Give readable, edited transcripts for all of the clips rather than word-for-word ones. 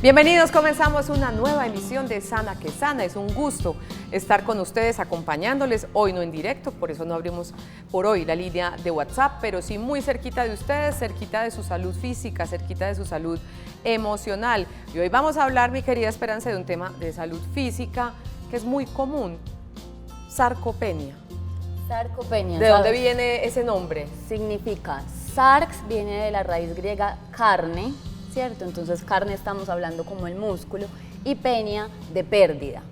Bienvenidos, comenzamos una nueva emisión de Sana que Sana. Es un gusto estar con ustedes acompañándoles, hoy no en directo, por eso no abrimos por hoy la línea de WhatsApp, pero sí muy cerquita de ustedes, cerquita de su salud física, cerquita de su salud emocional. Y hoy vamos a hablar, mi querida Esperanza, de un tema de salud física que es muy común, sarcopenia. Sarcopenia. ¿De dónde viene ese nombre? Significa, sarx viene de la raíz griega carne, ¿cierto? Entonces carne estamos hablando como el músculo, y penia de pérdida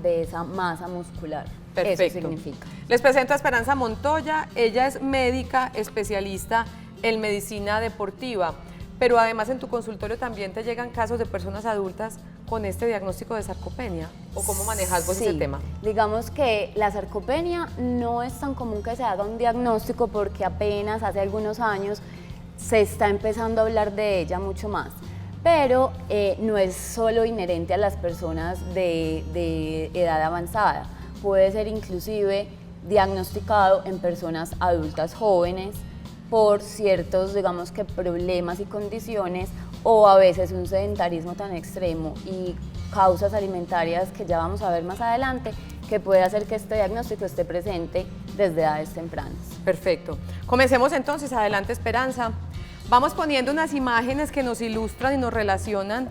de esa masa muscular. Perfecto. Eso significa. Les presento a Esperanza Montoya, ella es médica especialista en medicina deportiva, pero además en tu consultorio también te llegan casos de personas adultas con este diagnóstico de sarcopenia, ¿o cómo manejas vos ese tema? Digamos que la sarcopenia no es tan común que se haga un diagnóstico porque apenas hace algunos años se está empezando a hablar de ella mucho más, pero no es solo inherente a las personas de edad avanzada, puede ser inclusive diagnosticado en personas adultas jóvenes por ciertos, digamos que problemas y condiciones, o a veces un sedentarismo tan extremo y causas alimentarias que ya vamos a ver más adelante, que puede hacer que este diagnóstico esté presente desde edades tempranas. Perfecto. Comencemos entonces, adelante Esperanza. Vamos poniendo unas imágenes que nos ilustran y nos relacionan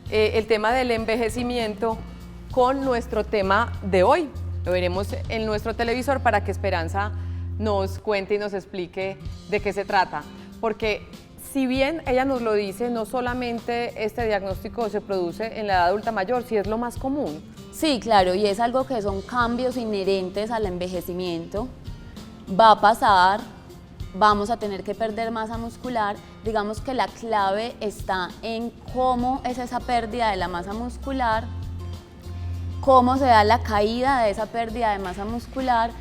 el tema del envejecimiento con nuestro tema de hoy. Lo veremos en nuestro televisor para que Esperanza nos cuente y nos explique de qué se trata. Porque si bien ella nos lo dice, no solamente este diagnóstico se produce en la edad adulta mayor, sí es lo más común. Sí, claro, y es algo que son cambios inherentes al envejecimiento. Va a pasar, vamos a tener que perder masa muscular. Digamos que la clave está en cómo es esa pérdida de la masa muscular, cómo se da la caída de esa pérdida de masa muscular,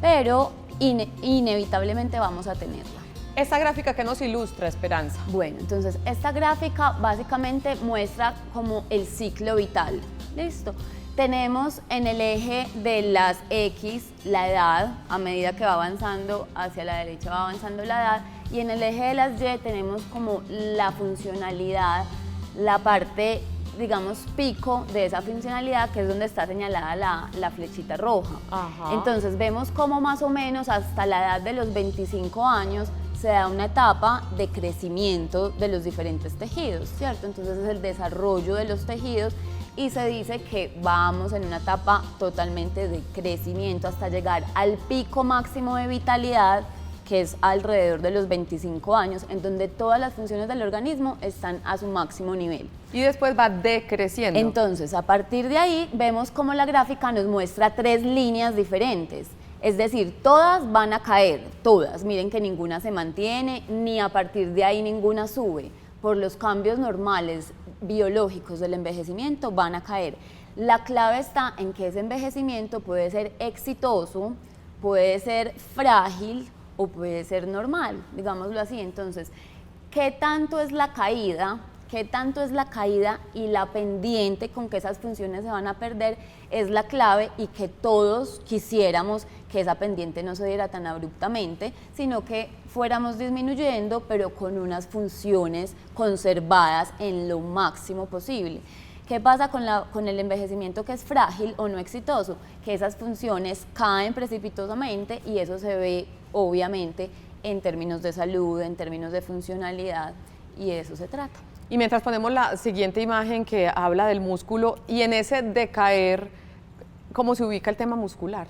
pero inevitablemente vamos a tenerla. Esta gráfica que nos ilustra, Esperanza. Bueno, entonces esta gráfica básicamente muestra como el ciclo vital. ¿Listo? Tenemos en el eje de las X la edad, a medida que va avanzando hacia la derecha va avanzando la edad, y en el eje de las Y tenemos como la funcionalidad, la parte, digamos, pico de esa funcionalidad, que es donde está señalada la flechita roja. Ajá. Entonces vemos cómo más o menos hasta la edad de los 25 años se da una etapa de crecimiento de los diferentes tejidos, ¿cierto? Entonces es el desarrollo de los tejidos, y se dice que vamos en una etapa totalmente de crecimiento hasta llegar al pico máximo de vitalidad, que es alrededor de los 25 años, en donde todas las funciones del organismo están a su máximo nivel. Y después va decreciendo. Entonces, a partir de ahí, vemos cómo la gráfica nos muestra tres líneas diferentes. Es decir, todas van a caer, todas. Miren que ninguna se mantiene, ni a partir de ahí ninguna sube. Por los cambios normales biológicos del envejecimiento van a caer. La clave está en que ese envejecimiento puede ser exitoso, puede ser frágil o puede ser normal, digámoslo así. Entonces, ¿qué tanto es la caída? ¿Qué tanto es la caída y la pendiente con que esas funciones se van a perder? Es la clave, y que todos quisiéramos que esa pendiente no se diera tan abruptamente, sino que fuéramos disminuyendo, pero con unas funciones conservadas en lo máximo posible. ¿Qué pasa con el envejecimiento que es frágil o no exitoso? Que esas funciones caen precipitosamente, y eso se ve obviamente en términos de salud, en términos de funcionalidad, y de eso se trata. Y mientras ponemos la siguiente imagen que habla del músculo, y en ese decaer, ¿cómo se ubica el tema muscular?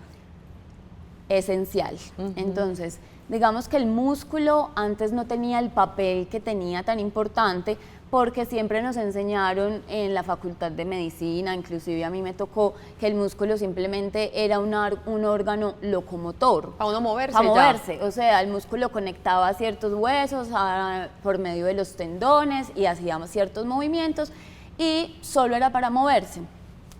Esencial. Entonces, digamos que el músculo antes no tenía el papel que tenía tan importante, porque siempre nos enseñaron en la facultad de medicina, inclusive a mí me tocó, que el músculo simplemente era un órgano locomotor. Para uno moverse. Para moverse, o sea, el músculo conectaba ciertos huesos por medio de los tendones y hacíamos ciertos movimientos, y solo era para moverse.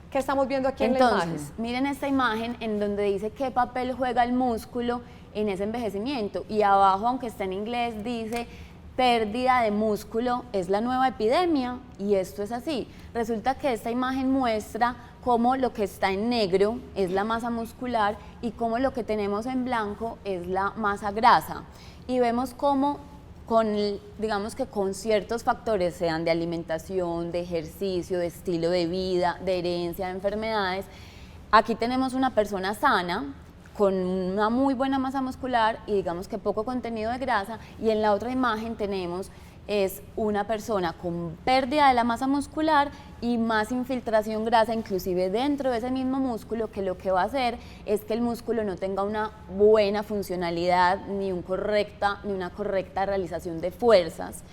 ¿Qué estamos viendo aquí en la imagen? Entonces, miren esta imagen en donde dice qué papel juega el músculo en ese envejecimiento, y abajo, aunque está en inglés, dice pérdida de músculo es la nueva epidemia, y esto es así. Resulta que esta imagen muestra cómo lo que está en negro es la masa muscular y cómo lo que tenemos en blanco es la masa grasa, y vemos cómo digamos que con ciertos factores, sean de alimentación, de ejercicio, de estilo de vida, de herencia, de enfermedades. Aquí tenemos una persona sana, con una muy buena masa muscular y digamos que poco contenido de grasa, y en la otra imagen tenemos es una persona con pérdida de la masa muscular y más infiltración grasa, inclusive dentro de ese mismo músculo, que lo que va a hacer es que el músculo no tenga una buena funcionalidad ni una correcta realización de fuerzas.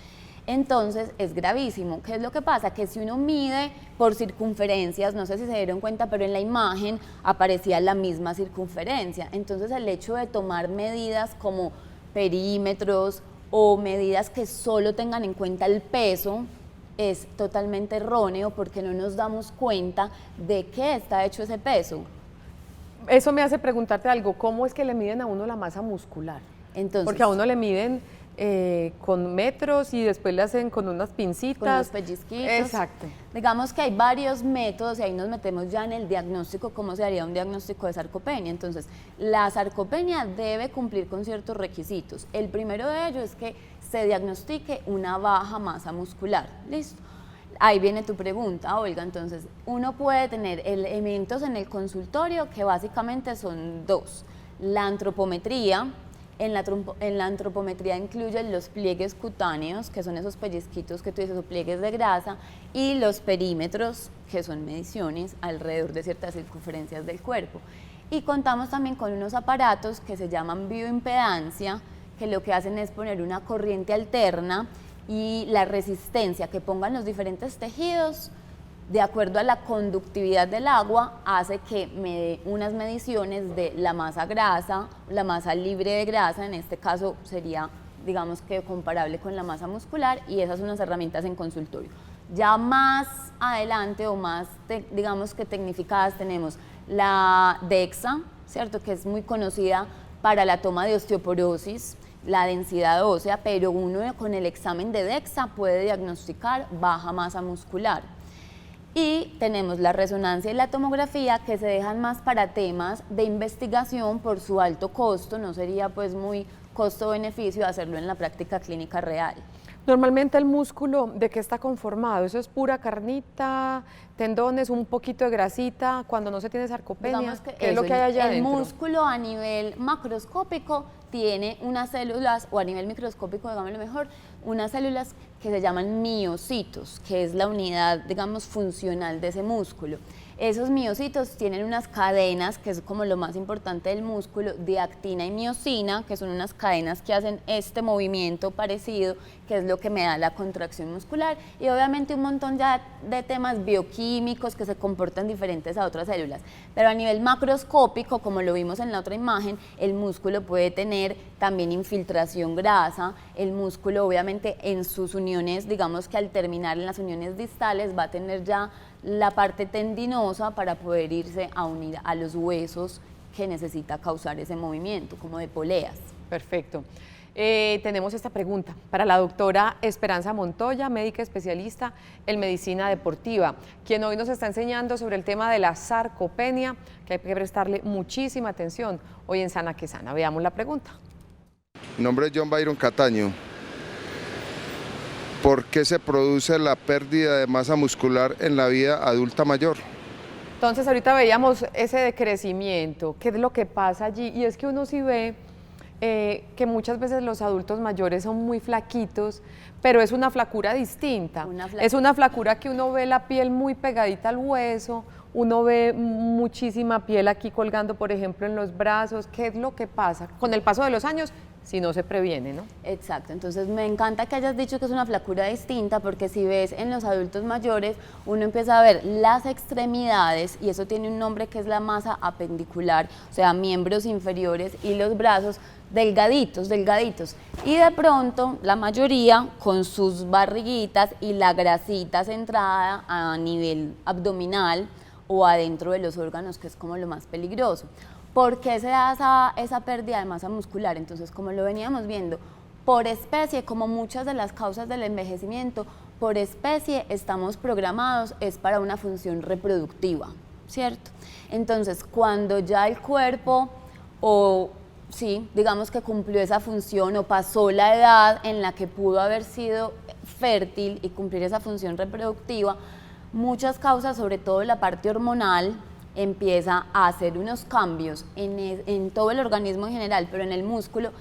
Entonces es gravísimo. ¿Qué es lo que pasa? Que si uno mide por circunferencias, no sé si se dieron cuenta, pero en la imagen aparecía la misma circunferencia. Entonces el hecho de tomar medidas como perímetros o medidas que solo tengan en cuenta el peso es totalmente erróneo, porque no nos damos cuenta de qué está hecho ese peso. Eso me hace preguntarte algo, ¿cómo es que le miden a uno la masa muscular? Entonces, porque a uno le miden con metros y después le hacen con unas pincitas. Con unos pellizquitos. Exacto. Digamos que hay varios métodos y ahí nos metemos ya en el diagnóstico, cómo se haría un diagnóstico de sarcopenia. Entonces, la sarcopenia debe cumplir con ciertos requisitos. El primero de ellos es que se diagnostique una baja masa muscular. ¿Listo? Ahí viene tu pregunta, Olga. Entonces, uno puede tener elementos en el consultorio que básicamente son dos. La antropometría. En la antropometría incluyen los pliegues cutáneos, que son esos pellizquitos que tú dices, o pliegues de grasa, y los perímetros, que son mediciones alrededor de ciertas circunferencias del cuerpo. Y contamos también con unos aparatos que se llaman bioimpedancia, que lo que hacen es poner una corriente alterna y la resistencia que pongan los diferentes tejidos de acuerdo a la conductividad del agua, hace que me dé unas mediciones de la masa grasa, la masa libre de grasa, en este caso sería, digamos que comparable con la masa muscular, y esas son unas herramientas en consultorio. Ya más adelante o más, digamos que tecnificadas, tenemos la DEXA, ¿cierto?, que es muy conocida para la toma de osteoporosis, la densidad ósea, pero uno con el examen de DEXA puede diagnosticar baja masa muscular. Y tenemos la resonancia y la tomografía, que se dejan más para temas de investigación por su alto costo, no sería pues muy costo-beneficio hacerlo en la práctica clínica real. Normalmente el músculo, ¿de qué está conformado? ¿Eso es pura carnita, tendones, un poquito de grasita, cuando no se tiene sarcopenia? ¿Qué es lo que hay allá adentro? El músculo a nivel macroscópico tiene unas células, o a nivel microscópico, digámoslo mejor, unas células que se llaman miocitos, que es la unidad, digamos, funcional de ese músculo. Esos miocitos tienen unas cadenas, que es como lo más importante del músculo, de actina y miocina, que son unas cadenas que hacen este movimiento parecido, que es lo que me da la contracción muscular, y obviamente un montón ya de temas bioquímicos que se comportan diferentes a otras células. Pero a nivel macroscópico, como lo vimos en la otra imagen, el músculo puede tener también infiltración grasa, el músculo obviamente en sus uniones, digamos que al terminar en las uniones distales va a tener ya la parte tendinosa para poder irse a unir a los huesos que necesita causar ese movimiento, como de poleas. Perfecto. Tenemos esta pregunta para la doctora Esperanza Montoya, médica especialista en medicina deportiva, quien hoy nos está enseñando sobre el tema de la sarcopenia, que hay que prestarle muchísima atención hoy en Sana que Sana. Veamos la pregunta. Mi nombre es John Byron Cataño. ¿Por qué se produce la pérdida de masa muscular en la vida adulta mayor? Entonces ahorita veíamos ese decrecimiento, ¿qué es lo que pasa allí? Y es que uno sí ve que muchas veces los adultos mayores son muy flaquitos, pero es una flacura distinta. Es una flacura que uno ve la piel muy pegadita al hueso, uno ve muchísima piel aquí colgando, por ejemplo, en los brazos. ¿Qué es lo que pasa con el paso de los años si no se previene, no? Exacto, entonces me encanta que hayas dicho que es una flacura distinta, porque si ves en los adultos mayores, uno empieza a ver las extremidades, y eso tiene un nombre que es la masa apendicular, o sea, miembros inferiores, y los brazos delgaditos, delgaditos, y de pronto la mayoría con sus barriguitas y la grasita centrada a nivel abdominal o adentro de los órganos, que es como lo más peligroso. ¿Por qué se da esa pérdida de masa muscular? Entonces, como lo veníamos viendo, por especie, como muchas de las causas del envejecimiento, por especie estamos programados, es para una función reproductiva, ¿cierto? Entonces, cuando ya el cuerpo o sí, digamos que cumplió esa función o pasó la edad en la que pudo haber sido fértil y cumplir esa función reproductiva, muchas causas, sobre todo la parte hormonal, empieza a hacer unos cambios en todo el organismo en general, pero en el músculo,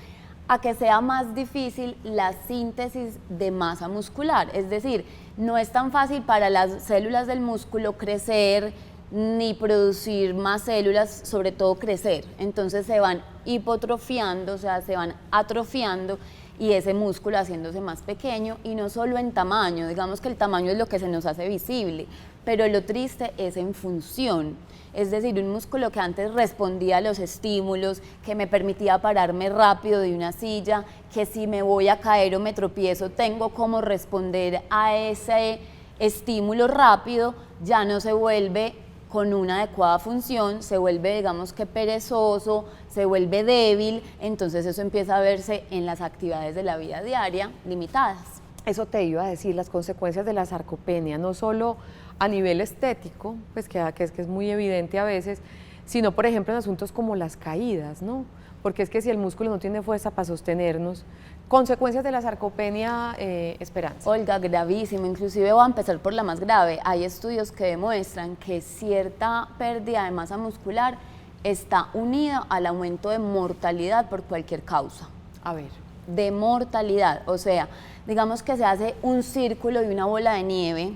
a que sea más difícil la síntesis de masa muscular. Es decir, no es tan fácil para las células del músculo crecer ni producir más células, sobre todo crecer. Entonces se van hipotrofiando, o sea, se van atrofiando y ese músculo haciéndose más pequeño, y no solo en tamaño, digamos que el tamaño es lo que se nos hace visible, pero lo triste es en función. Es decir, un músculo que antes respondía a los estímulos, que me permitía pararme rápido de una silla, que si me voy a caer o me tropiezo tengo cómo responder a ese estímulo rápido, ya no se vuelve con una adecuada función, se vuelve, digamos que perezoso, se vuelve débil, entonces eso empieza a verse en las actividades de la vida diaria limitadas. Eso te iba a decir, las consecuencias de la sarcopenia, no solo a nivel estético, pues que es muy evidente a veces, sino por ejemplo en asuntos como las caídas, ¿no? Porque es que si el músculo no tiene fuerza para sostenernos, consecuencias de la sarcopenia, Esperanza. Olga, gravísimo, inclusive voy a empezar por la más grave. Hay estudios que demuestran que cierta pérdida de masa muscular está unida al aumento de mortalidad por cualquier causa. A ver. De mortalidad, o sea, digamos que se hace un círculo y una bola de nieve,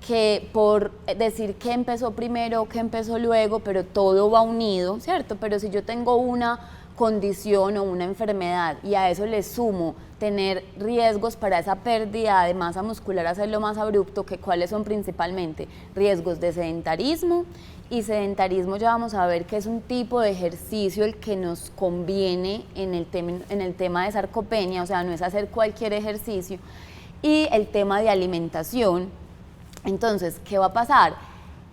que por decir que empezó primero, que empezó luego, pero todo va unido, ¿cierto? Pero si yo tengo una condición o una enfermedad y a eso le sumo tener riesgos para esa pérdida de masa muscular, hacerlo más abrupto, que cuáles son principalmente riesgos de sedentarismo, y sedentarismo ya vamos a ver que es un tipo de ejercicio el que nos conviene en el tema de sarcopenia, o sea, no es hacer cualquier ejercicio, y el tema de alimentación. Entonces, ¿qué va a pasar?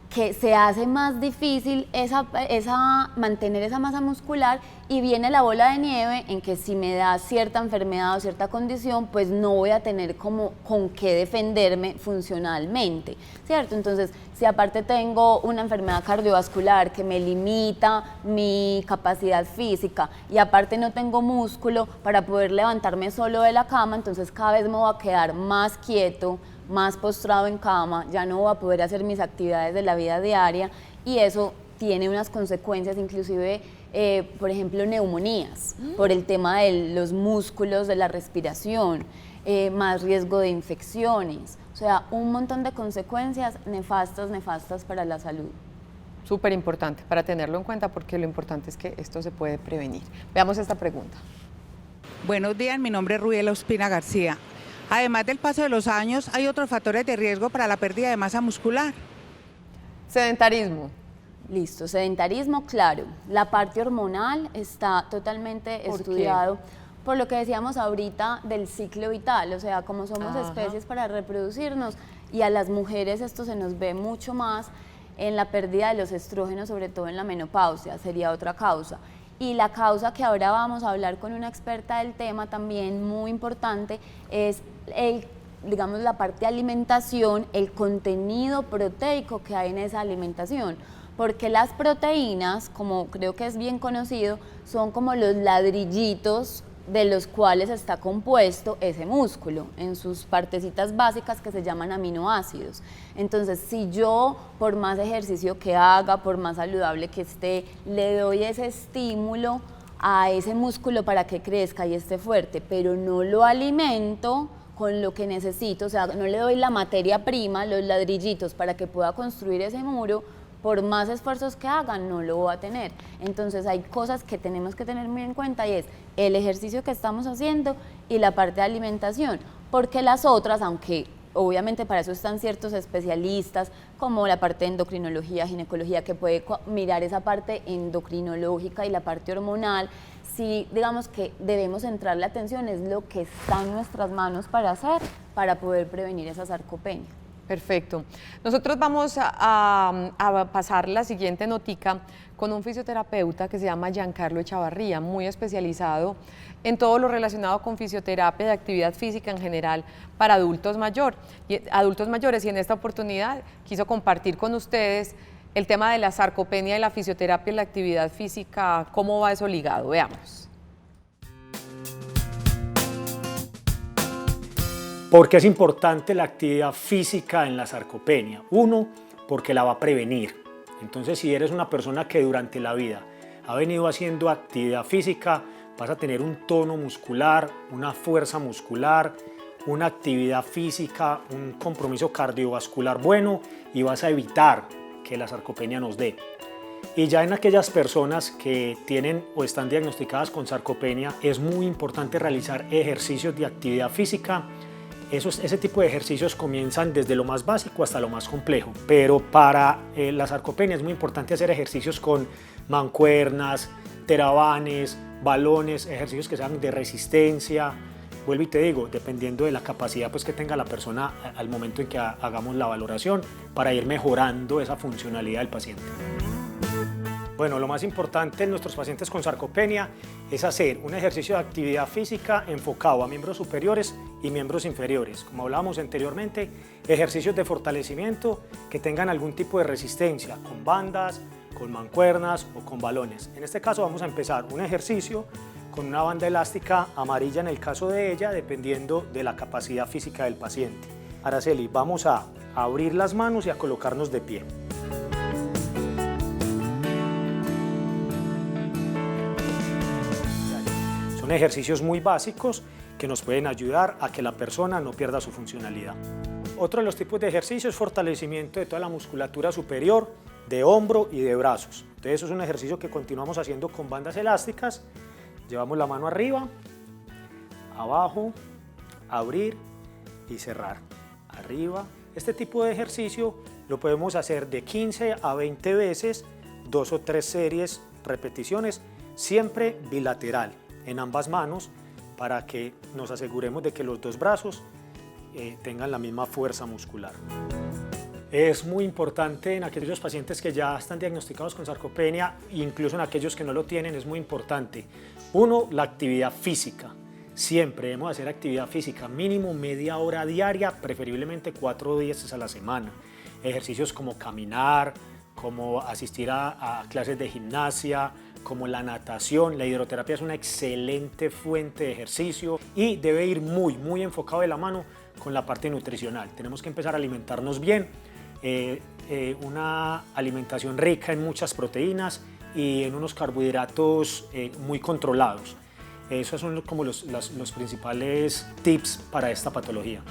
Que se hace más difícil mantener esa masa muscular, y viene la bola de nieve en que si me da cierta enfermedad o cierta condición, pues no voy a tener como con qué defenderme funcionalmente, ¿cierto? Entonces, si aparte tengo una enfermedad cardiovascular que me limita mi capacidad física y aparte no tengo músculo para poder levantarme solo de la cama, entonces cada vez me voy a quedar más quieto, más postrado en cama, ya no voy a poder hacer mis actividades de la vida diaria, y eso tiene unas consecuencias, inclusive, por ejemplo, neumonías, por el tema de los músculos, de la respiración, más riesgo de infecciones, o sea, un montón de consecuencias nefastas para la salud. Súper importante para tenerlo en cuenta, porque lo importante es que esto se puede prevenir. Veamos esta pregunta. Buenos días, mi nombre es Rubiela Ospina García. Además del paso de los años, ¿hay otros factores de riesgo para la pérdida de masa muscular? Sedentarismo. Listo, sedentarismo, claro. La parte hormonal está totalmente estudiado por lo que decíamos ahorita del ciclo vital, o sea, como somos especies para reproducirnos, y a las mujeres esto se nos ve mucho más en la pérdida de los estrógenos, sobre todo en la menopausia, sería otra causa. Y la causa que ahora vamos a hablar con una experta del tema, también muy importante, es digamos, la parte de alimentación, el contenido proteico que hay en esa alimentación. Porque las proteínas, como creo que es bien conocido, son como los ladrillitos de los cuales está compuesto ese músculo, en sus partecitas básicas que se llaman aminoácidos. Entonces, si yo, por más ejercicio que haga, por más saludable que esté, le doy ese estímulo a ese músculo para que crezca y esté fuerte, pero no lo alimento con lo que necesito, o sea, no le doy la materia prima, los ladrillitos para que pueda construir ese muro, por más esfuerzos que hagan, no lo voy a tener. Entonces hay cosas que tenemos que tener muy en cuenta, y es el ejercicio que estamos haciendo y la parte de alimentación, porque las otras, aunque obviamente para eso están ciertos especialistas, como la parte de endocrinología, ginecología, que puede mirar esa parte endocrinológica y la parte hormonal, sí, digamos que debemos centrar la atención, es lo que está en nuestras manos para hacer, para poder prevenir esa sarcopenia. Perfecto. Nosotros vamos a pasar la siguiente notica con un fisioterapeuta que se llama Giancarlo Echavarría, muy especializado en todo lo relacionado con fisioterapia y actividad física en general para adultos mayores. Y en esta oportunidad quiso compartir con ustedes el tema de la sarcopenia y la fisioterapia y la actividad física, cómo va eso ligado. Veamos. ¿Por qué es importante la actividad física en la sarcopenia? Uno, porque la va a prevenir. Entonces, si eres una persona que durante la vida ha venido haciendo actividad física, vas a tener un tono muscular, una fuerza muscular, una actividad física, un compromiso cardiovascular bueno y vas a evitar que la sarcopenia nos dé. Y ya en aquellas personas que tienen o están diagnosticadas con sarcopenia, es muy importante realizar ejercicios de actividad física. Ese tipo de ejercicios comienzan desde lo más básico hasta lo más complejo, pero para la sarcopenia es muy importante hacer ejercicios con mancuernas, terabanes, balones, ejercicios que sean de resistencia. Vuelvo y te digo, dependiendo de la capacidad pues, que tenga la persona al momento en que hagamos la valoración para ir mejorando esa funcionalidad del paciente. Bueno, lo más importante en nuestros pacientes con sarcopenia es hacer un ejercicio de actividad física enfocado a miembros superiores y miembros inferiores. Como hablábamos anteriormente, ejercicios de fortalecimiento que tengan algún tipo de resistencia, con bandas, con mancuernas o con balones. En este caso vamos a empezar un ejercicio con una banda elástica amarilla en el caso de ella, dependiendo de la capacidad física del paciente. Araceli, vamos a abrir las manos y a colocarnos de pie. Son ejercicios muy básicos que nos pueden ayudar a que la persona no pierda su funcionalidad. Otro de los tipos de ejercicios es fortalecimiento de toda la musculatura superior, de hombro y de brazos. Entonces, eso es un ejercicio que continuamos haciendo con bandas elásticas. Llevamos la mano arriba, abajo, abrir y cerrar. Arriba. Este tipo de ejercicio lo podemos hacer de 15 a 20 veces, 2 o 3 series, repeticiones, siempre bilateral, en ambas manos, para que nos aseguremos de que los dos brazos tengan la misma fuerza muscular. Es muy importante en aquellos pacientes que ya están diagnosticados con sarcopenia, incluso en aquellos que no lo tienen, es muy importante. Uno, la actividad física. Siempre debemos hacer actividad física, mínimo media hora diaria, preferiblemente 4 días a la semana. Ejercicios como caminar, como asistir a clases de gimnasia, como la natación. La hidroterapia es una excelente fuente de ejercicio y debe ir muy enfocado de la mano con la parte nutricional. Tenemos que empezar a alimentarnos bien, una alimentación rica en muchas proteínas y en unos carbohidratos muy controlados. Esos son como los principales tips para esta patología.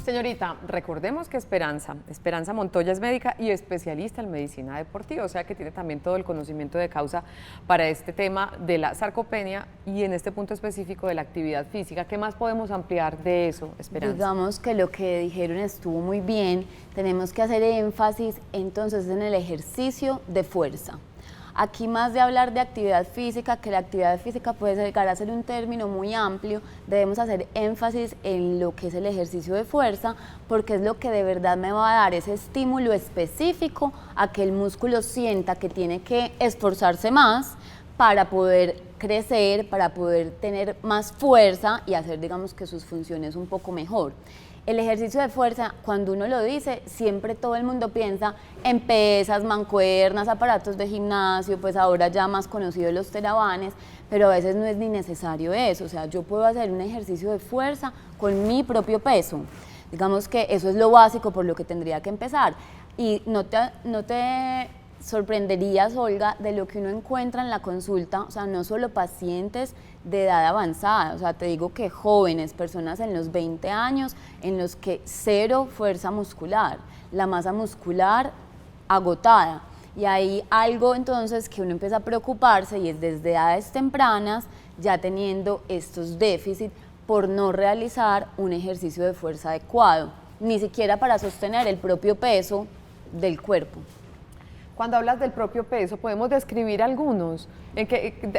Señorita, recordemos que Esperanza Montoya es médica y especialista en medicina deportiva, o sea que tiene también todo el conocimiento de causa para este tema de la sarcopenia y en este punto específico de la actividad física. ¿Qué más podemos ampliar de eso, Esperanza? Digamos que lo que dijeron estuvo muy bien. Tenemos que hacer énfasis entonces en el ejercicio de fuerza. Aquí, más de hablar de actividad física, que la actividad física puede llegar a ser un término muy amplio, debemos hacer énfasis en lo que es el ejercicio de fuerza, porque es lo que de verdad me va a dar ese estímulo específico a que el músculo sienta que tiene que esforzarse más para poder crecer, para poder tener más fuerza y hacer, digamos, que sus funciones un poco mejor. El ejercicio de fuerza, cuando uno lo dice, siempre todo el mundo piensa en pesas, mancuernas, aparatos de gimnasio, pues ahora ya más conocidos los terabanes, pero a veces no es ni necesario eso. O sea, yo puedo hacer un ejercicio de fuerza con mi propio peso. Digamos que eso es lo básico por lo que tendría que empezar. Y no te sorprenderías, Olga, de lo que uno encuentra en la consulta, o sea, no solo pacientes de edad avanzada, o sea, te digo que jóvenes, personas en los 20 años, en los que cero fuerza muscular, la masa muscular agotada. Y hay algo entonces que uno empieza a preocuparse y es desde edades tempranas ya teniendo estos déficits por no realizar un ejercicio de fuerza adecuado, ni siquiera para sostener el propio peso del cuerpo. Cuando hablas del propio peso, ¿podemos describir algunos?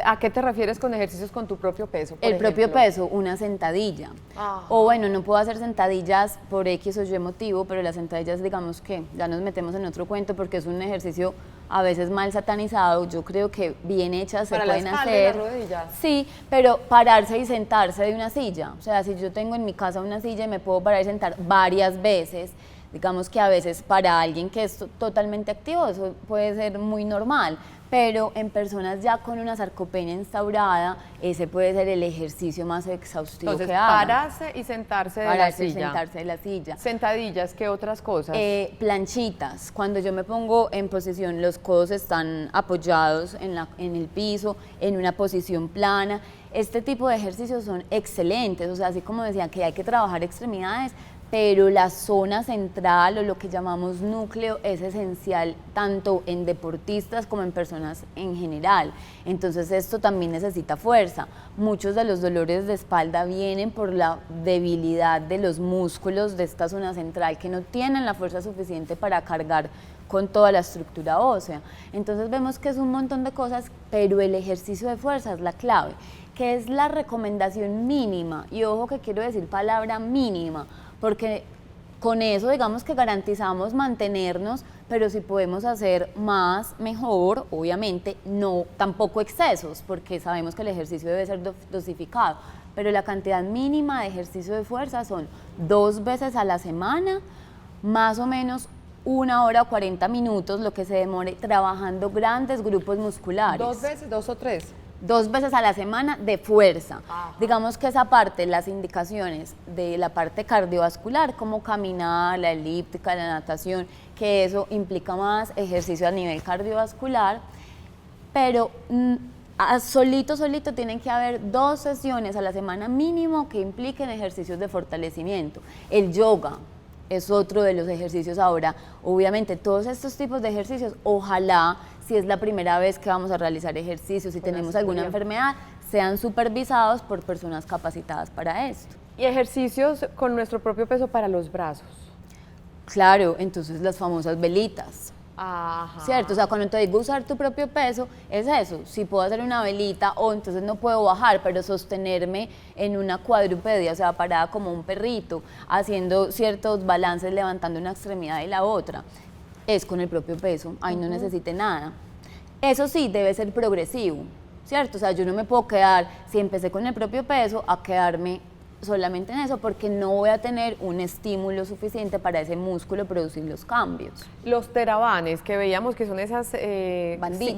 ¿A qué te refieres con ejercicios con tu propio peso? El propio peso, una sentadilla. Ajá. O bueno, no puedo hacer sentadillas por X o Y motivo, pero las sentadillas, digamos que ya nos metemos en otro cuento porque es un ejercicio a veces mal satanizado. Yo creo que bien hechas se pueden hacer. Para las rodillas. Sí, pero pararse y sentarse de una silla. O sea, si yo tengo en mi casa una silla y me puedo parar y sentar varias veces, digamos que a veces para alguien que es totalmente activo eso puede ser muy normal, pero en personas ya con una sarcopenia instaurada, ese puede ser el ejercicio más exhaustivo Entonces, que hagan. pararse y sentarse de la Pararse y silla. sentarse de la silla. Sentadillas, ¿qué otras cosas? Planchitas, cuando yo me pongo en posición, los codos están apoyados en el piso, en una posición plana. Este tipo de ejercicios son excelentes, o sea, así como decía que hay que trabajar extremidades, pero la zona central o lo que llamamos núcleo es esencial tanto en deportistas como en personas en general. Entonces esto también necesita fuerza. Muchos de los dolores de espalda vienen por la debilidad de los músculos de esta zona central que no tienen la fuerza suficiente para cargar con toda la estructura ósea. Entonces vemos que es un montón de cosas, pero el ejercicio de fuerza es la clave, que es la recomendación mínima. Y ojo que quiero decir palabra mínima, porque con eso digamos que garantizamos mantenernos, pero si podemos hacer más, mejor, obviamente, no tampoco excesos, porque sabemos que el ejercicio debe ser dosificado, pero la cantidad mínima de ejercicio de fuerza son 2 veces a la semana, más o menos 1 hora o 40 minutos, lo que se demore trabajando grandes grupos musculares. 2 veces, 2 o 3. 2 veces a la semana de fuerza. Ajá. Digamos que esa parte, las indicaciones de la parte cardiovascular, como caminar, la elíptica, la natación, que eso implica más ejercicio a nivel cardiovascular, pero solito tienen que haber 2 sesiones a la semana mínimo que impliquen ejercicios de fortalecimiento. El yoga es otro de los ejercicios ahora. Obviamente todos estos tipos de ejercicios, ojalá, si es la primera vez que vamos a realizar ejercicios, si tenemos alguna enfermedad, sean supervisados por personas capacitadas para esto. Y ejercicios con nuestro propio peso para los brazos. Claro, entonces las famosas velitas. Ajá. ¿Cierto? O sea, cuando te digo usar tu propio peso, es eso. Si puedo hacer una velita o entonces no puedo bajar, pero sostenerme en una cuadrupedia, o sea, parada como un perrito, haciendo ciertos balances, levantando una extremidad y la otra, es con el propio peso, ahí no necesite nada. Eso sí, debe ser progresivo, ¿cierto? O sea, yo no me puedo quedar, si empecé con el propio peso, a quedarme solamente en eso, porque no voy a tener un estímulo suficiente para ese músculo producir los cambios. Los terabanes, que veíamos que son esas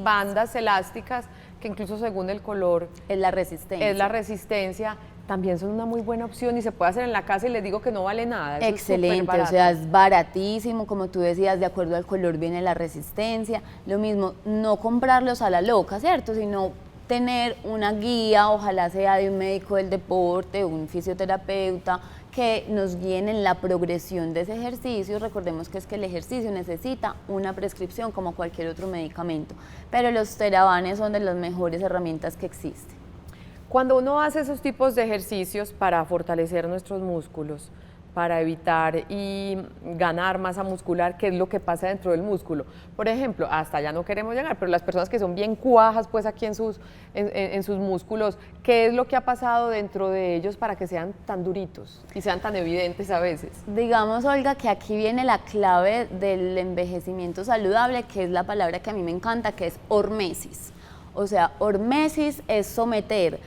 bandas elásticas, que incluso según el color es la resistencia. También son una muy buena opción y se puede hacer en la casa y les digo que no vale nada. Eso excelente, o sea, es baratísimo, como tú decías, de acuerdo al color viene la resistencia. Lo mismo, no comprarlos a la loca, ¿cierto? Sino tener una guía, ojalá sea de un médico del deporte, un fisioterapeuta, que nos guíen en la progresión de ese ejercicio. Recordemos que es que el ejercicio necesita una prescripción como cualquier otro medicamento, pero los terabanes son de las mejores herramientas que existen. Cuando uno hace esos tipos de ejercicios para fortalecer nuestros músculos, para evitar y ganar masa muscular, ¿qué es lo que pasa dentro del músculo? Por ejemplo, hasta allá no queremos llegar, pero las personas que son bien cuajas pues aquí en sus músculos, ¿qué es lo que ha pasado dentro de ellos para que sean tan duritos y sean tan evidentes a veces? Digamos, Olga, que aquí viene la clave del envejecimiento saludable, que es la palabra que a mí me encanta, que es hormesis. O sea, hormesis es someter.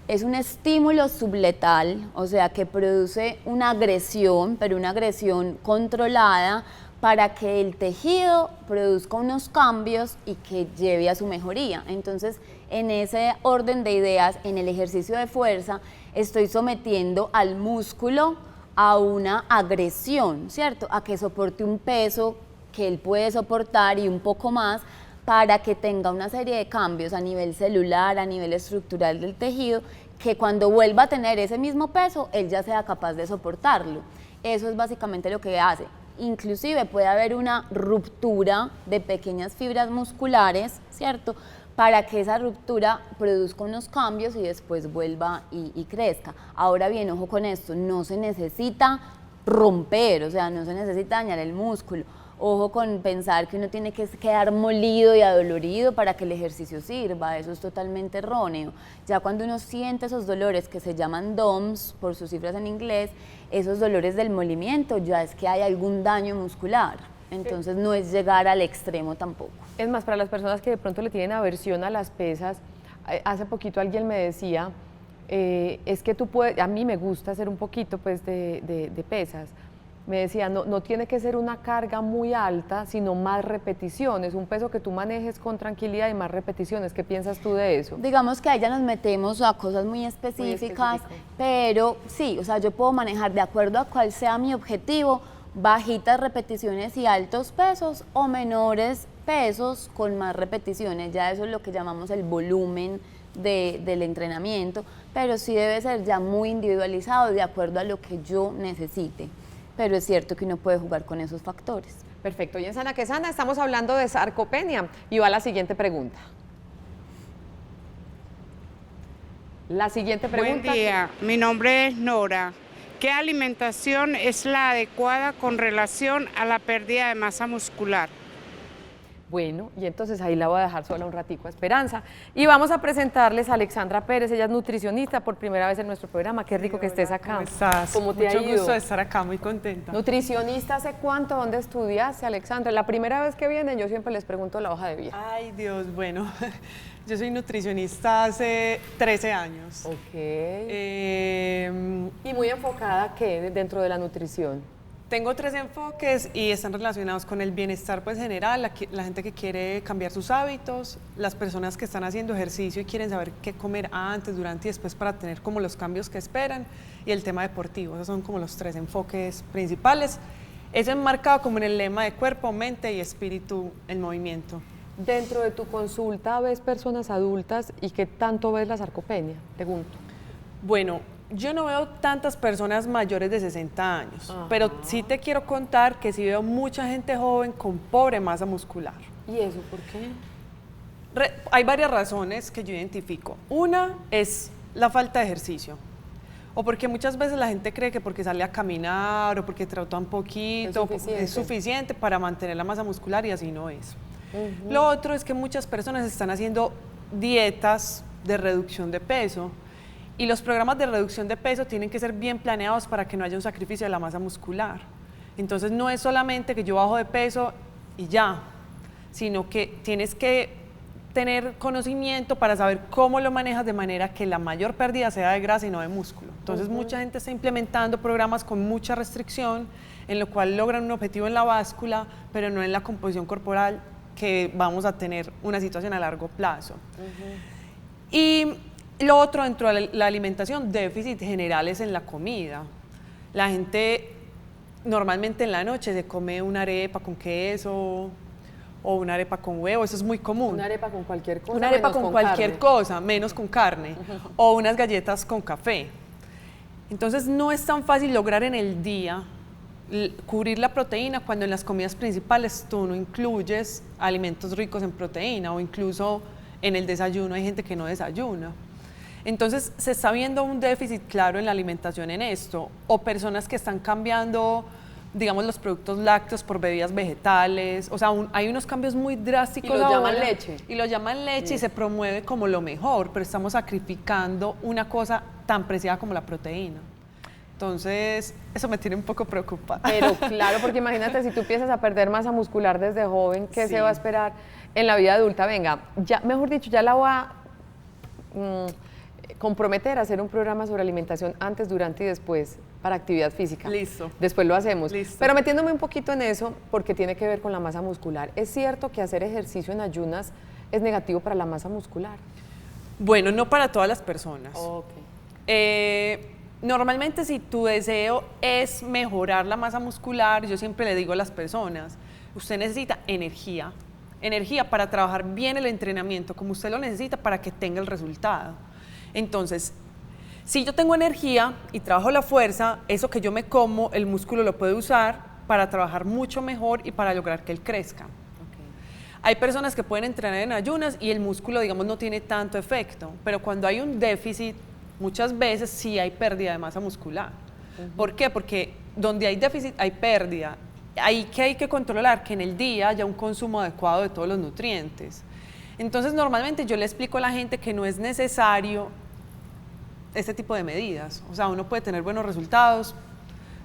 Es un estímulo subletal, o sea, que produce una agresión, pero una agresión controlada para que el tejido produzca unos cambios y que lleve a su mejoría. Entonces, en ese orden de ideas, en el ejercicio de fuerza, estoy sometiendo al músculo a una agresión, ¿cierto? A que soporte un peso que él puede soportar y un poco más, para que tenga una serie de cambios a nivel celular, a nivel estructural del tejido, que cuando vuelva a tener ese mismo peso, él ya sea capaz de soportarlo. Eso es básicamente lo que hace. Inclusive puede haber una ruptura de pequeñas fibras musculares, ¿cierto?, para que esa ruptura produzca unos cambios y después vuelva y crezca. Ahora bien, ojo con esto, no se necesita romper, o sea, no se necesita dañar el músculo. Ojo con pensar que uno tiene que quedar molido y adolorido para que el ejercicio sirva, eso es totalmente erróneo. Ya cuando uno siente esos dolores que se llaman DOMS, por sus cifras en inglés, esos dolores del molimiento, ya es que hay algún daño muscular. Entonces no es llegar al extremo tampoco. Es más, para las personas que de pronto le tienen aversión a las pesas, hace poquito alguien me decía, es que tú puedes, a mí me gusta hacer un poquito pues de pesas, me decía, no tiene que ser una carga muy alta, sino más repeticiones, un peso que tú manejes con tranquilidad y más repeticiones. ¿Qué piensas tú de eso? Digamos que ahí ya nos metemos a cosas muy específicas, pero sí, o sea, yo puedo manejar de acuerdo a cuál sea mi objetivo, bajitas repeticiones y altos pesos o menores pesos con más repeticiones. Ya eso es lo que llamamos el volumen del entrenamiento, pero sí debe ser ya muy individualizado de acuerdo a lo que yo necesite. Pero es cierto que uno puede jugar con esos factores. Perfecto, y en Sana que Sana estamos hablando de sarcopenia y va la siguiente pregunta. La siguiente pregunta. Buen día, mi nombre es Nora. ¿Qué alimentación es la adecuada con relación a la pérdida de masa muscular? Bueno, y entonces ahí la voy a dejar sola un ratico a Esperanza. Y vamos a presentarles a Alexandra Pérez, ella es nutricionista por primera vez en nuestro programa. Qué rico que estés acá. ¿Cómo estás? ¿Cómo te ha Mucho ido? gusto de estar acá, muy contenta. Nutricionista, ¿hace cuánto? ¿Dónde estudiaste, Alexandra? La primera vez que vienen yo siempre les pregunto la hoja de vida. Ay, Dios, bueno, yo soy nutricionista hace 13 años. Ok. Y ¿Y muy enfocada qué dentro de la nutrición? tengo 3 enfoques y están relacionados con el bienestar pues, general, la gente que quiere cambiar sus hábitos, las personas que están haciendo ejercicio y quieren saber qué comer antes, durante y después para tener como los cambios que esperan, y el tema deportivo. Esos son como los 3 enfoques principales. Es enmarcado como en el lema de cuerpo, mente y espíritu en movimiento. Dentro de tu consulta ves personas adultas y ¿qué tanto ves la sarcopenia? Pregunto. Bueno, yo no veo tantas personas mayores de 60 años, pero sí te quiero contar que sí veo mucha gente joven con pobre masa muscular. ¿Y eso por qué? Hay varias razones que yo identifico. Una es la falta de ejercicio, o porque muchas veces la gente cree que porque sale a caminar o porque trota un poquito es suficiente para mantener la masa muscular, y así no es. Lo otro es que muchas personas están haciendo dietas de reducción de peso, y los programas de reducción de peso tienen que ser bien planeados para que no haya un sacrificio de la masa muscular. Entonces no es solamente que yo bajo de peso y ya, sino que tienes que tener conocimiento para saber cómo lo manejas de manera que la mayor pérdida sea de grasa y no de músculo. Entonces mucha gente está implementando programas con mucha restricción, en lo cual logran un objetivo en la báscula, pero no en la composición corporal, que vamos a tener una situación a largo plazo. Y lo otro, dentro de la alimentación, déficit generales en la comida. La gente normalmente en la noche se come una arepa con queso o una arepa con huevo, eso es muy común. Una arepa con cualquier cosa. Una arepa menos con cualquier carne. cosa, menos con carne, o unas galletas con café. Entonces no es tan fácil lograr en el día cubrir la proteína cuando en las comidas principales tú no incluyes alimentos ricos en proteína, o incluso en el desayuno hay gente que no desayuna. Entonces se está viendo un déficit claro en la alimentación en esto, o personas que están cambiando, digamos, los productos lácteos por bebidas vegetales. O sea, hay unos cambios muy drásticos. Y lo llaman ahora, leche. Y lo llaman leche, y se promueve como lo mejor, pero estamos sacrificando una cosa tan preciada como la proteína. Entonces, eso me tiene un poco preocupada. Pero claro, porque imagínate, si tú empiezas a perder masa muscular desde joven, ¿qué se va a esperar en la vida adulta? Venga, ya, mejor dicho, ya la voy a comprometer a hacer un programa sobre alimentación antes, durante y después para actividad física. Listo. Después lo hacemos. Listo. Pero metiéndome un poquito en eso, porque tiene que ver con la masa muscular. ¿Es cierto que hacer ejercicio en ayunas es negativo para la masa muscular? Bueno, no para todas las personas. Okay. Normalmente, si tu deseo es mejorar la masa muscular, yo siempre le digo a las personas, usted necesita energía para trabajar bien el entrenamiento, como usted lo necesita para que tenga el resultado. Entonces, si yo tengo energía y trabajo la fuerza, eso que yo me como, el músculo lo puede usar para trabajar mucho mejor y para lograr que él crezca. Okay. Hay personas que pueden entrenar en ayunas y el músculo, digamos, no tiene tanto efecto, pero cuando hay un déficit, muchas veces sí hay pérdida de masa muscular. ¿Por qué? Porque donde hay déficit hay pérdida. Ahí que hay que controlar que en el día haya un consumo adecuado de todos los nutrientes. Entonces, normalmente yo le explico a la gente que no es necesario este tipo de medidas. O sea, uno puede tener buenos resultados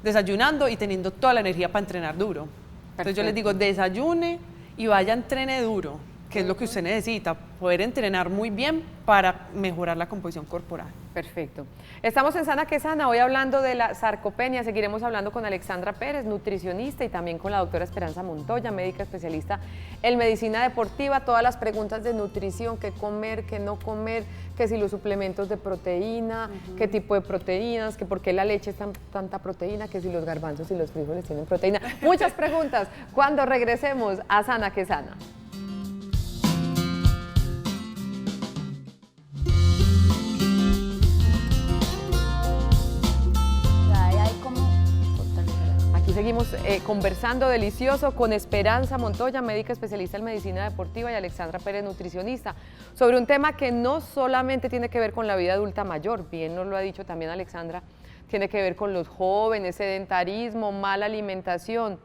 desayunando y teniendo toda la energía para entrenar duro. Entonces yo les digo, desayune y vaya, entrene duro. que es lo que usted necesita, poder entrenar muy bien para mejorar la composición corporal. Perfecto. Estamos en Sana que Sana, hoy hablando de la sarcopenia, seguiremos hablando con Alexandra Pérez, nutricionista, y también con la doctora Esperanza Montoya, médica especialista en medicina deportiva, todas las preguntas de nutrición, qué comer, qué no comer, que si los suplementos de proteína, qué tipo de proteínas, que por qué la leche es tanta proteína, que si los garbanzos y los frijoles tienen proteína. Muchas preguntas cuando regresemos a Sana que Sana. Aquí seguimos conversando delicioso con Esperanza Montoya, médica especialista en medicina deportiva, y Alexandra Pérez, nutricionista, sobre un tema que no solamente tiene que ver con la vida adulta mayor, bien nos lo ha dicho también Alexandra, tiene que ver con los jóvenes, sedentarismo, mala alimentación,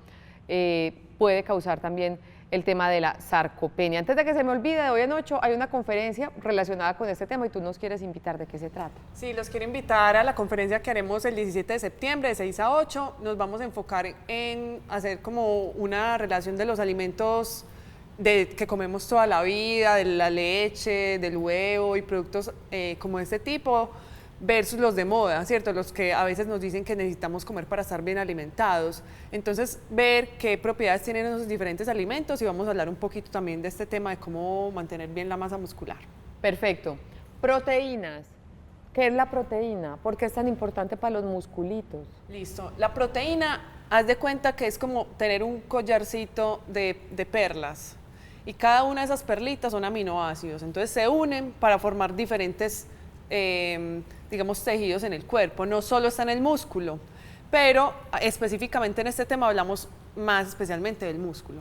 puede causar también el tema de la sarcopenia. Antes de que se me olvide, de hoy en 8 hay una conferencia relacionada con este tema y tú nos quieres invitar. ¿De qué se trata? Sí, los quiero invitar a la conferencia que haremos el 17 de septiembre de 6 a 8. Nos vamos a enfocar en hacer como una relación de los alimentos que comemos toda la vida, de la leche, del huevo y productos como de este tipo, versus los de moda, ¿cierto? Los que a veces nos dicen que necesitamos comer para estar bien alimentados. Entonces, ver qué propiedades tienen esos diferentes alimentos, y vamos a hablar un poquito también de este tema de cómo mantener bien la masa muscular. Perfecto. Proteínas. ¿Qué es la proteína? ¿Por qué es tan importante para los musculitos? Listo. La proteína, haz de cuenta que es como tener un collarcito de perlas, y cada una de esas perlitas son aminoácidos, entonces se unen para formar diferentes digamos, tejidos en el cuerpo. No solo está en el músculo, pero específicamente en este tema hablamos más especialmente del músculo.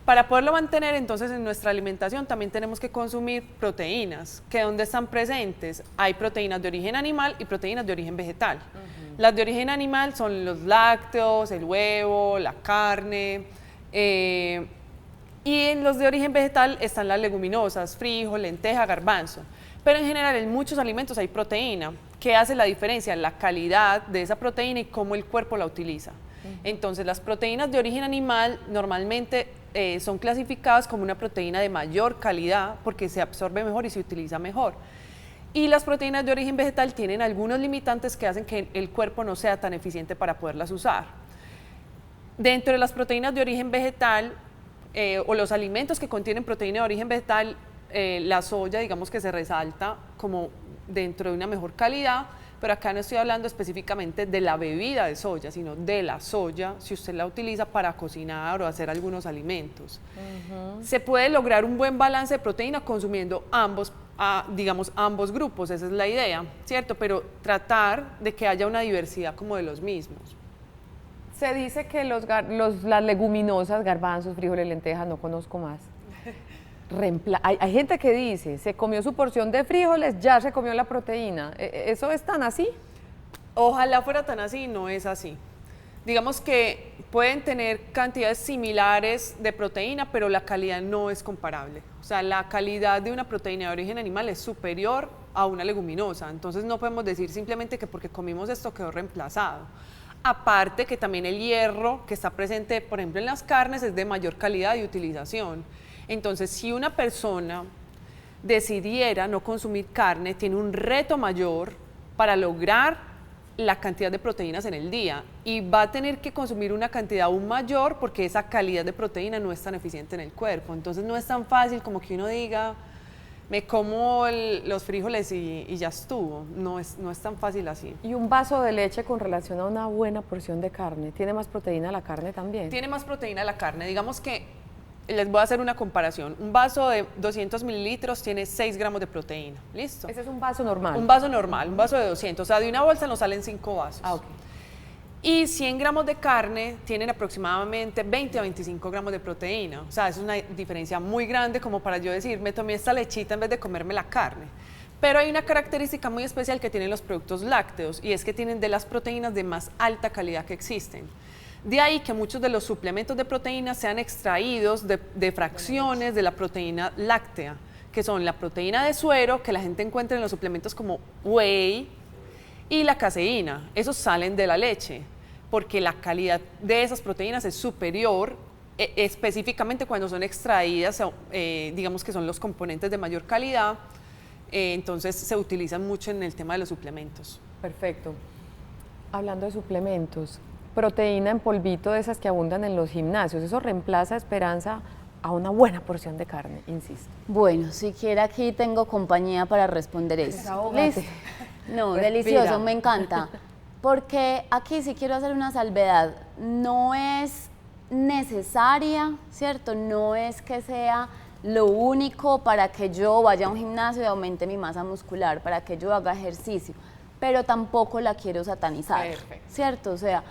Para poderlo mantener, entonces, en nuestra alimentación también tenemos que consumir proteínas, que ¿dónde están presentes? Hay proteínas de origen animal y proteínas de origen vegetal. Las de origen animal son los lácteos, el huevo, la carne, y en los de origen vegetal están las leguminosas, frijol, lenteja, garbanzo. Pero en general en muchos alimentos hay proteína. ¿Qué hace la diferencia? La calidad de esa proteína y cómo el cuerpo la utiliza. Entonces, las proteínas de origen animal normalmente son clasificadas como una proteína de mayor calidad porque se absorbe mejor y se utiliza mejor. Y las proteínas de origen vegetal tienen algunos limitantes que hacen que el cuerpo no sea tan eficiente para poderlas usar. Dentro de las proteínas de origen vegetal o los alimentos que contienen proteína de origen vegetal, la soya, digamos que se resalta como dentro de una mejor calidad, pero acá no estoy hablando específicamente de la bebida de soya, sino de la soya, si usted la utiliza para cocinar o hacer algunos alimentos. Se puede lograr un buen balance de proteína consumiendo ambos, digamos, ambos grupos, esa es la idea, ¿cierto? Pero tratar de que haya una diversidad como de los mismos. Se dice que las leguminosas, garbanzos, frijoles, lentejas, no conozco más. Hay gente que dice, se comió su porción de frijoles, ya se comió la proteína. ¿Eso es tan así? Ojalá fuera tan así, no es así. Digamos que pueden tener cantidades similares de proteína, pero la calidad no es comparable. O sea, la calidad de una proteína de origen animal es superior a una leguminosa. Entonces no podemos decir simplemente que porque comimos esto quedó reemplazado. Aparte que también el hierro que está presente, por ejemplo, en las carnes es de mayor calidad de utilización. Entonces, si una persona decidiera no consumir carne, tiene un reto mayor para lograr la cantidad de proteínas en el día, y va a tener que consumir una cantidad aún mayor porque esa calidad de proteína no es tan eficiente en el cuerpo. Entonces, no es tan fácil como que uno diga, me como los frijoles y ya estuvo. No es tan fácil así. ¿Y un vaso de leche con relación a una buena porción de carne? ¿Tiene más proteína la carne también? Tiene más proteína la carne. Digamos que les voy a hacer una comparación. Un vaso de 200 mililitros tiene 6 gramos de proteína. ¿Listo? Ese es un vaso normal. Un vaso normal, un vaso de 200. O sea, de una bolsa nos salen 5 vasos. Ah, ok. Y 100 gramos de carne tienen aproximadamente 20 a 25 gramos de proteína. O sea, es una diferencia muy grande como para yo decir, me tomé esta lechita en vez de comerme la carne. Pero hay una característica muy especial que tienen los productos lácteos, y es que tienen de las proteínas de más alta calidad que existen. De ahí que muchos de los suplementos de proteína sean extraídos de fracciones de la proteína láctea, que son la proteína de suero, que la gente encuentra en los suplementos como whey, y la caseína. Esos salen de la leche, porque la calidad de esas proteínas es superior específicamente cuando son extraídas, digamos que son los componentes de mayor calidad, entonces se utilizan mucho en el tema de los suplementos. Perfecto. Hablando de suplementos, proteína en polvito de esas que abundan en los gimnasios, ¿eso reemplaza, Esperanza, a una buena porción de carne, insisto? Bueno, siquiera aquí tengo compañía para responder eso. Desahógate. ¿Listo? No, Respira. delicioso, me encanta. Porque aquí sí quiero hacer una salvedad. No es necesaria, ¿cierto? No es que sea lo único para que yo vaya a un gimnasio y aumente mi masa muscular, para que yo haga ejercicio, pero tampoco la quiero satanizar, Perfecto. ¿cierto? O sea,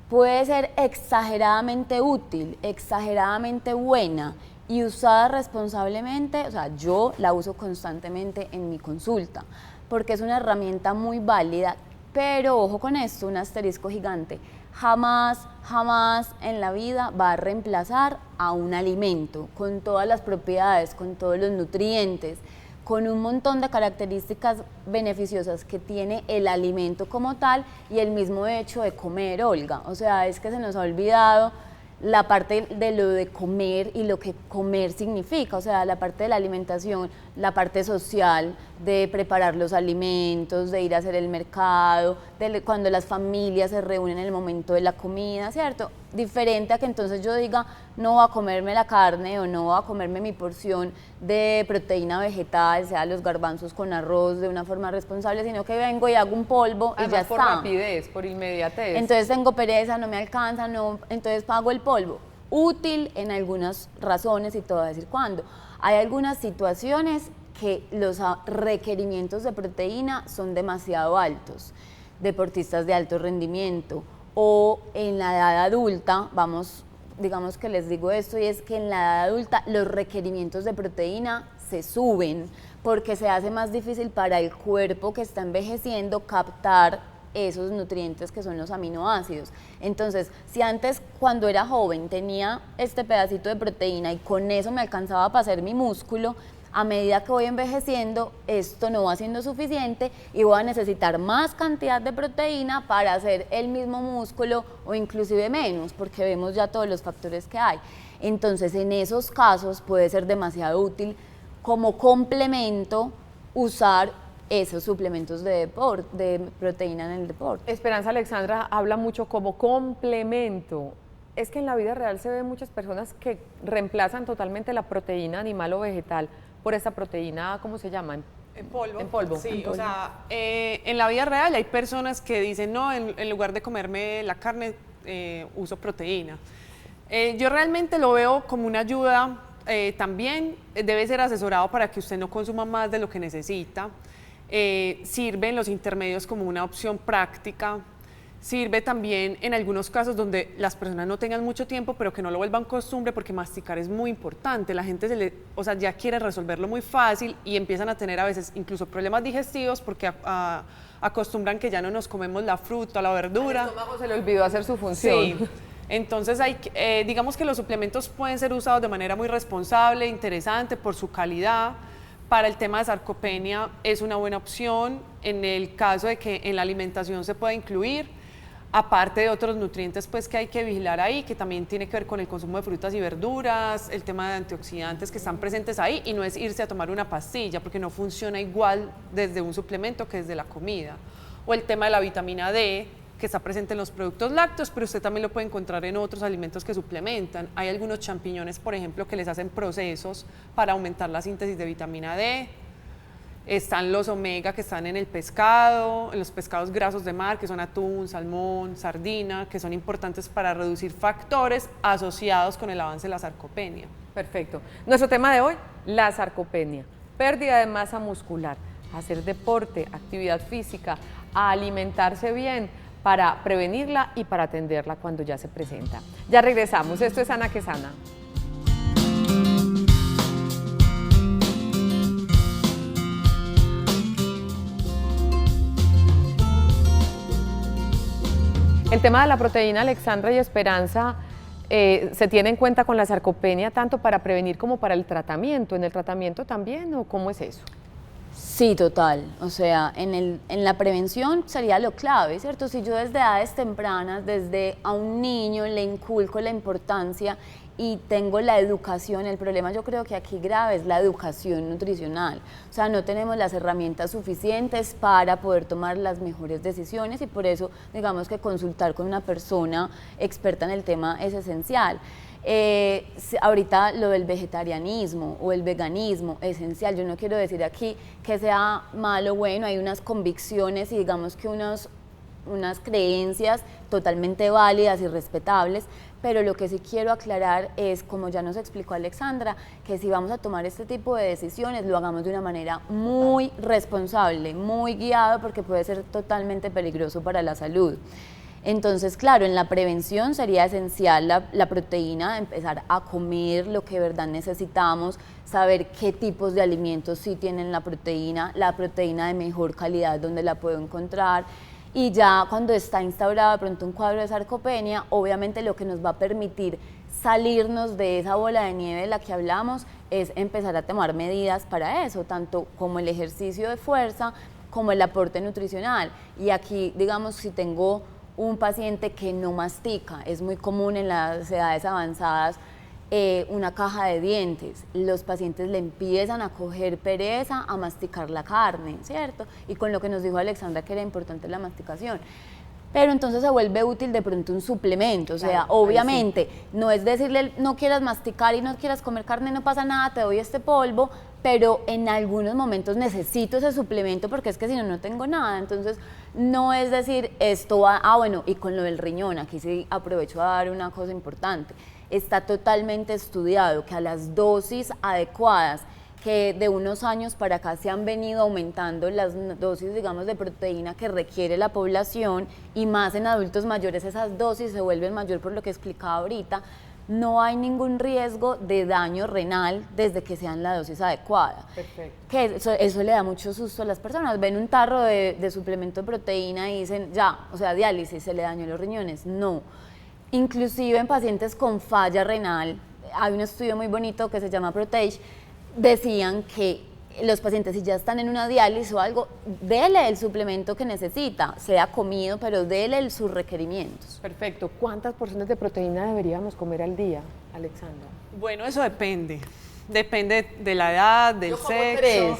puede ser exageradamente útil, exageradamente buena y usada responsablemente, o sea, yo la uso constantemente en mi consulta, porque es una herramienta muy válida, pero ojo con esto, un asterisco gigante, jamás, jamás en la vida va a reemplazar a un alimento con todas las propiedades, con todos los nutrientes, con un montón de características beneficiosas que tiene el alimento como tal y el mismo hecho de comer, Olga. O sea, es que se nos ha olvidado la parte de lo de comer y lo que comer significa, o sea, la parte de la alimentación, la parte social, de preparar los alimentos, de ir a hacer el mercado, cuando las familias se reúnen en el momento de la comida, ¿cierto? Diferente a que entonces yo diga, no voy a comerme la carne o no voy a comerme mi porción de proteína vegetal, sea los garbanzos con arroz de una forma responsable, sino que vengo y hago un polvo y ya Además, por está. rapidez, por inmediatez. Entonces tengo pereza, no me alcanza, entonces pago el polvo. Útil en algunas razones y te voy a decir cuándo. Hay algunas situaciones que los requerimientos de proteína son demasiado altos, deportistas de alto rendimiento o en la edad adulta, digamos que les digo esto, y es que en la edad adulta los requerimientos de proteína se suben porque se hace más difícil para el cuerpo que está envejeciendo captar esos nutrientes que son los aminoácidos. Entonces, si antes cuando era joven tenía este pedacito de proteína y con eso me alcanzaba para hacer mi músculo, a medida que voy envejeciendo, esto no va siendo suficiente y voy a necesitar más cantidad de proteína para hacer el mismo músculo o inclusive menos, porque vemos ya todos los factores que hay. Entonces, en esos casos puede ser demasiado útil como complemento usar esos suplementos de proteína en el deporte. Esperanza Alexandra habla mucho como complemento. Es que en la vida real se ven muchas personas que reemplazan totalmente la proteína animal o vegetal por esta proteína, ¿cómo se llaman? En polvo. En polvo. Sí, En polvo. o sea, en la vida real hay personas que dicen, no, en lugar de comerme la carne, uso proteína. Yo realmente lo veo como una ayuda, también debe ser asesorado para que usted no consuma más de lo que necesita. Sirve en los intermedios como una opción práctica. Sirve también en algunos casos donde las personas no tengan mucho tiempo, pero que no lo vuelvan costumbre, porque masticar es muy importante. La gente ya quiere resolverlo muy fácil y empiezan a tener a veces incluso problemas digestivos porque acostumbran que ya no nos comemos la fruta, la verdura. El estómago se le olvidó hacer su función. Sí. Entonces, digamos que los suplementos pueden ser usados de manera muy responsable, interesante, por su calidad. Para el tema de sarcopenia es una buena opción en el caso de que en la alimentación se pueda incluir, aparte de otros nutrientes pues que hay que vigilar ahí, que también tiene que ver con el consumo de frutas y verduras, el tema de antioxidantes que están presentes ahí, y no es irse a tomar una pastilla porque no funciona igual desde un suplemento que desde la comida. O el tema de la vitamina D, que está presente en los productos lácteos, pero usted también lo puede encontrar en otros alimentos que suplementan. Hay algunos champiñones, por ejemplo, que les hacen procesos para aumentar la síntesis de vitamina D. Están los omega que están en el pescado, en los pescados grasos de mar, que son atún, salmón, sardina, que son importantes para reducir factores asociados con el avance de la sarcopenia. Perfecto. Nuestro tema de hoy, la sarcopenia. Pérdida de masa muscular, hacer deporte, actividad física, alimentarse bien para prevenirla y para atenderla cuando ya se presenta. Ya regresamos. Esto es Sana que Sana. El tema de la proteína, Alexandra y Esperanza, ¿se tiene en cuenta con la sarcopenia tanto para prevenir como para el tratamiento? ¿En el tratamiento también o cómo es eso? Sí, total. O sea, en la prevención sería lo clave, ¿cierto? Si yo desde edades tempranas, desde a un niño le inculco la importancia y tengo la educación, el problema yo creo que aquí grave es la educación nutricional. O sea, no tenemos las herramientas suficientes para poder tomar las mejores decisiones y por eso digamos que consultar con una persona experta en el tema es esencial. Ahorita lo del vegetarianismo o el veganismo, esencial. Yo no quiero decir aquí que sea malo o bueno, hay unas convicciones y digamos que unas creencias totalmente válidas y respetables, pero lo que sí quiero aclarar es, como ya nos explicó Alexandra, que si vamos a tomar este tipo de decisiones, lo hagamos de una manera muy responsable, muy guiado, porque puede ser totalmente peligroso para la salud. Entonces, claro, en la prevención sería esencial la proteína, empezar a comer lo que de verdad necesitamos, saber qué tipos de alimentos sí tienen la proteína de mejor calidad, dónde la puedo encontrar. Y ya cuando está instaurado de pronto un cuadro de sarcopenia, obviamente lo que nos va a permitir salirnos de esa bola de nieve de la que hablamos es empezar a tomar medidas para eso, tanto como el ejercicio de fuerza como el aporte nutricional. Y aquí, digamos, si tengo un paciente que no mastica, es muy común en las edades avanzadas, una caja de dientes, los pacientes le empiezan a coger pereza a masticar la carne, ¿cierto? Y con lo que nos dijo Alexandra que era importante la masticación. Pero entonces se vuelve útil de pronto un suplemento, o sea, claro, obviamente, sí. No es decirle no quieras masticar y no quieras comer carne, no pasa nada, te doy este polvo, pero en algunos momentos necesito ese suplemento porque es que si no, no tengo nada. Entonces, no es decir esto va, bueno, y con lo del riñón, aquí sí aprovecho a dar una cosa importante. Está totalmente estudiado que a las dosis adecuadas, que de unos años para acá se han venido aumentando las dosis, digamos, de proteína que requiere la población y más en adultos mayores esas dosis se vuelven mayor por lo que explicaba ahorita, no hay ningún riesgo de daño renal desde que sean la dosis adecuada. Perfecto. Que eso le da mucho susto a las personas. Ven un tarro de suplemento de proteína y dicen, ya, o sea, diálisis, se le dañó los riñones. No. Inclusive en pacientes con falla renal, hay un estudio muy bonito que se llama PROTEGE, decían que los pacientes si ya están en una diálisis o algo, dele el suplemento que necesita, sea comido, pero dele sus requerimientos. Perfecto. ¿Cuántas porciones de proteína deberíamos comer al día, Alexandra? Bueno, eso depende. Depende de la edad, del sexo. 3.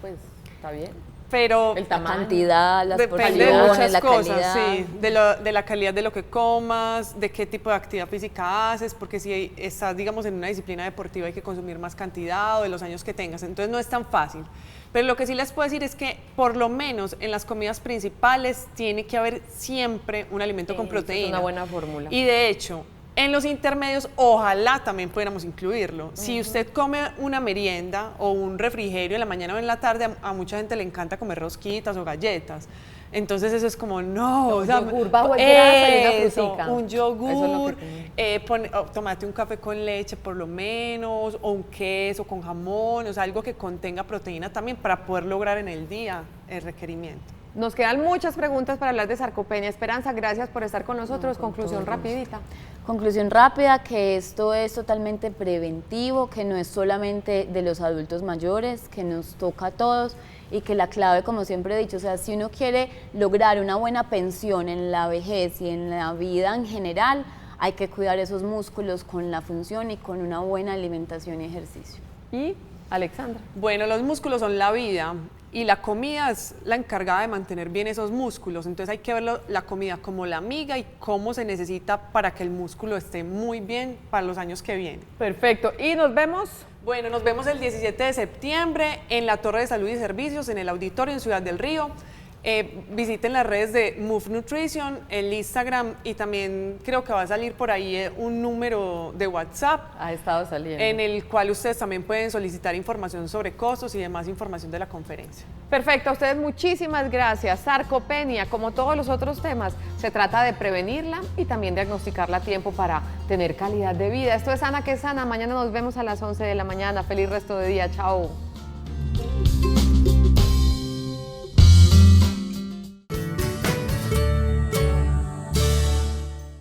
Pues, está bien. Pero el tamaño, la cantidad, las depende de muchas la cosas, calidad. sí, de la calidad de lo que comas, de qué tipo de actividad física haces, porque si estás, digamos, en una disciplina deportiva hay que consumir más cantidad o de los años que tengas, entonces no es tan fácil. Pero lo que sí les puedo decir es que por lo menos en las comidas principales tiene que haber siempre un alimento con proteína. Es una buena fórmula. Y de hecho, en los intermedios, ojalá también pudiéramos incluirlo. Si usted come una merienda o un refrigerio en la mañana o en la tarde, a mucha gente le encanta comer rosquitas o galletas. Entonces eso es como, no, o sea, yogur bajo el grasa y una frutica. Un yogur, es lo tomate un café con leche por lo menos, o un queso con jamón, o sea, algo que contenga proteína también para poder lograr en el día el requerimiento. Nos quedan muchas preguntas para hablar de sarcopenia. Esperanza, gracias por estar con nosotros. Conclusión rapidita. Conclusión rápida, que esto es totalmente preventivo, que no es solamente de los adultos mayores, que nos toca a todos y que la clave, como siempre he dicho, o sea, si uno quiere lograr una buena pensión en la vejez y en la vida en general, hay que cuidar esos músculos con la función y con una buena alimentación y ejercicio. Y Alexandra. Bueno, los músculos son la vida y la comida es la encargada de mantener bien esos músculos, entonces hay que ver la comida como la amiga y cómo se necesita para que el músculo esté muy bien para los años que vienen. Perfecto, y nos vemos. Bueno, nos vemos el 17 de septiembre en la Torre de Salud y Servicios, en el auditorio en Ciudad del Río. Visiten las redes de Move Nutrition, el Instagram, y también creo que va a salir por ahí un número de WhatsApp. Ha estado saliendo. En el cual ustedes también pueden solicitar información sobre costos y demás información de la conferencia. Perfecto, a ustedes muchísimas gracias. Sarcopenia, como todos los otros temas, se trata de prevenirla y también diagnosticarla a tiempo para tener calidad de vida. Esto es Sana que Sana. Mañana nos vemos a las 11 de la mañana. Feliz resto de día. Chao.